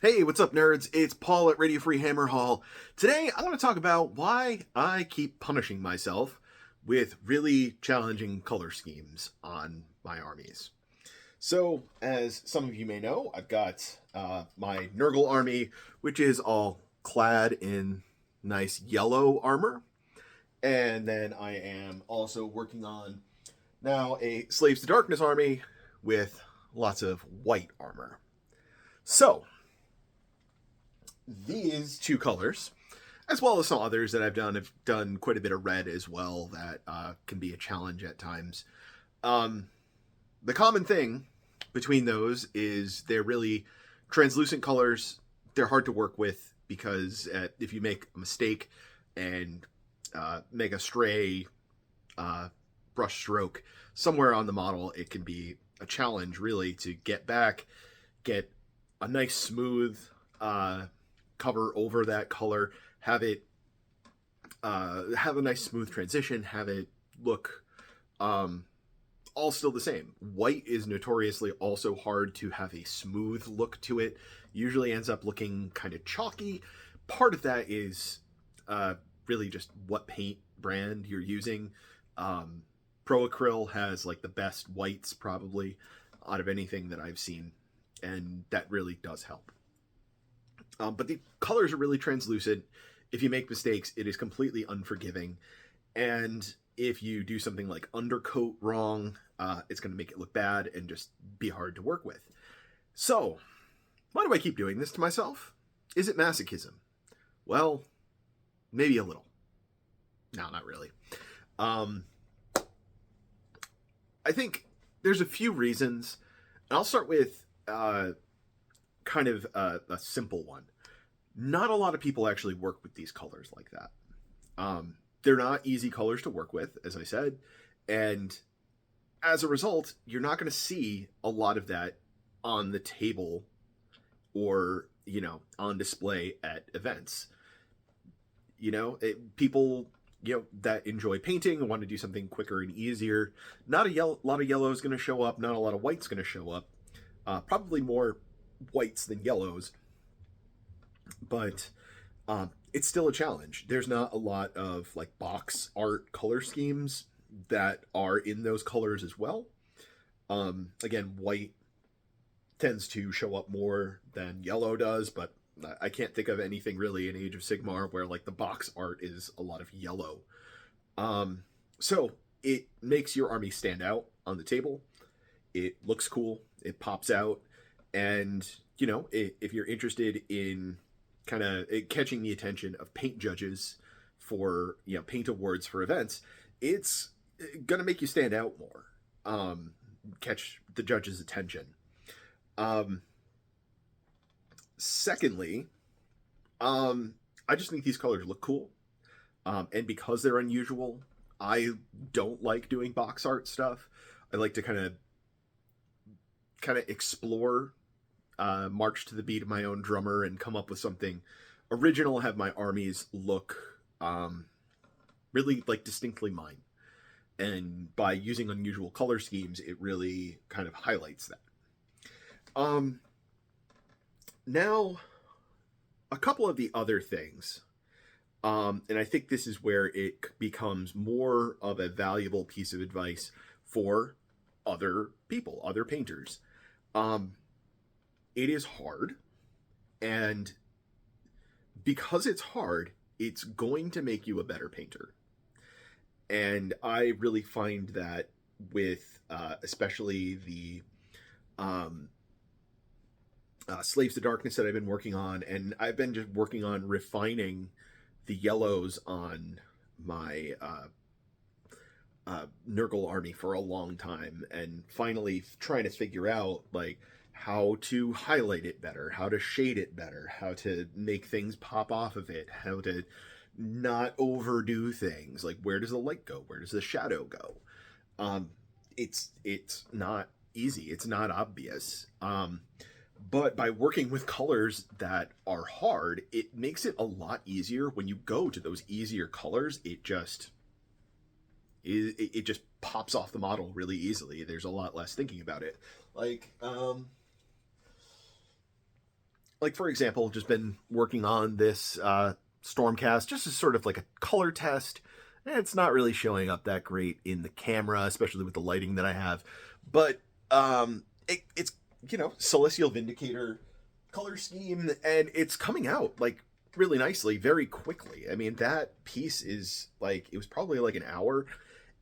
Hey, what's up, nerds? It's Paul at Radio Free Hammer Hall. Today, I want to talk about why I keep punishing myself with really challenging color schemes on my armies. So, as some of you may know, I've got my Nurgle army, which is all clad in nice yellow armor. And then I am also working on now a Slaves to Darkness army with lots of white armor. So, these two colors, as well as some others that have done quite a bit of red as well. That can be a challenge at times. Um, the common thing between those is they're really translucent colors. They're hard to work with because if you make a mistake and make a stray brush stroke somewhere on the model, it can be a challenge really to get back, get a nice smooth uh, cover over that color, have it have a nice smooth transition, have it look um, all still the same. White is notoriously also hard to have a smooth look to it. Usually ends up looking kind of chalky. Part of that is really just what paint brand you're using. Um, Pro Acryl has like the best whites probably out of anything that I've seen, and that really does help. But the colors are really translucent. If you make mistakes, it is completely unforgiving. And if you do something like undercoat wrong, it's going to make it look bad and just be hard to work with. So, why do I keep doing this to myself? Is it masochism? Well, maybe a little. No, not really. Um, I think there's a few reasons. And I'll start with kind of a simple one. Not a lot of people actually work with these colors like that. They're not easy colors to work with, as I said, and as a result, you're not going to see a lot of that on the table or on display at events. People that enjoy painting and want to do something quicker and easier. Not a lot of yellow is going to show up. Not a lot of white's going to show up. Probably more whites than yellows, but it's still a challenge. There's not a lot of like box art color schemes that are in those colors as well. Again, white tends to show up more than yellow does, but I can't think of anything really in Age of Sigmar where like the box art is a lot of yellow. So it makes your army stand out on the table. It looks cool. It pops out, and if you're interested in kind of catching the attention of paint judges for paint awards for events, it's gonna make you stand out more. Catch the judge's attention. Um, Secondly, I just think these colors look cool, and because they're unusual, I don't like doing box art stuff. I like to kind of explore, march to the beat of my own drummer, and come up with something original. Have my armies look really like distinctly mine, and by using unusual color schemes, it really kind of highlights that. Um, Now, a couple of the other things, and I think this is where it becomes more of a valuable piece of advice for other people, other painters. Um, it is hard, and because it's hard, it's going to make you a better painter. And I really find that with especially the um, Slaves to Darkness that I've been working on, and I've been just working on refining the yellows on my Nurgle army for a long time, and finally trying to figure out like how to highlight it better, how to shade it better, how to make things pop off of it, how to not overdo things. Like where does the light go? Where does the shadow go? Um, it's not easy. It's not obvious. But by working with colors that are hard, it makes it a lot easier. When you go to those easier colors, it just pops off the model really easily. There's a lot less thinking about it. Like like for example, just been working on this Stormcast just as sort of like a color test. And it's not really showing up that great in the camera, especially with the lighting that I have. But it's Celestial Vindicator color scheme, and it's coming out like really nicely, very quickly. I mean, that piece is like, it was probably like an hour,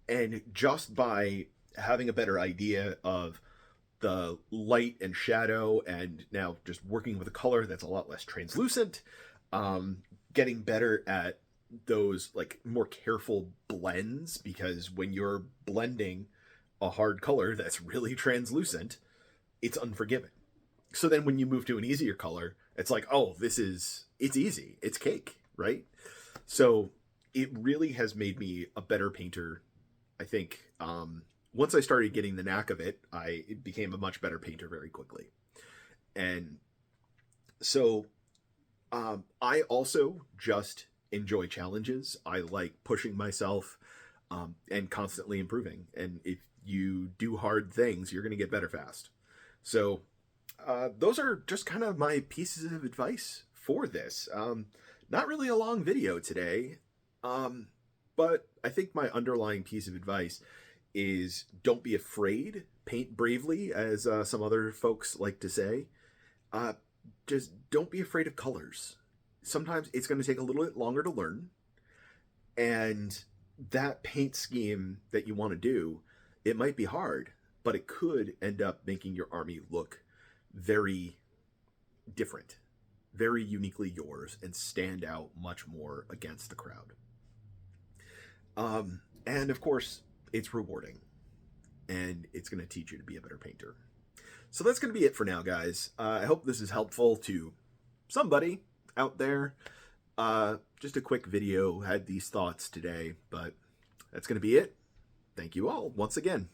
and just by having a better idea of the light and shadow, and now just working with a color that's a lot less translucent, getting better at those like more careful blends, because when you're blending a hard color that's really translucent, it's unforgiving. So then when you move to an easier color, it's like, oh, it's easy, it's cake, right? So it really has made me a better painter, I think. Once I started getting the knack of it, I became a much better painter very quickly. And so I also just enjoy challenges. I like pushing myself, and constantly improving. And if you do hard things, you're going to get better fast. So those are just kind of my pieces of advice for this. Not really a long video today, but I think my underlying piece of advice is don't be afraid, paint bravely, as some other folks like to say. Just don't be afraid of colors. Sometimes it's going to take a little bit longer to learn, and that paint scheme that you want to do, it might be hard, but it could end up making your army look very different, very uniquely yours, and stand out much more against the crowd. And of course, it's rewarding, and it's going to teach you to be a better painter. So that's going to be it for now, guys. I hope this is helpful to somebody out there. Just a quick video, had these thoughts today, but that's going to be it. Thank you all once again.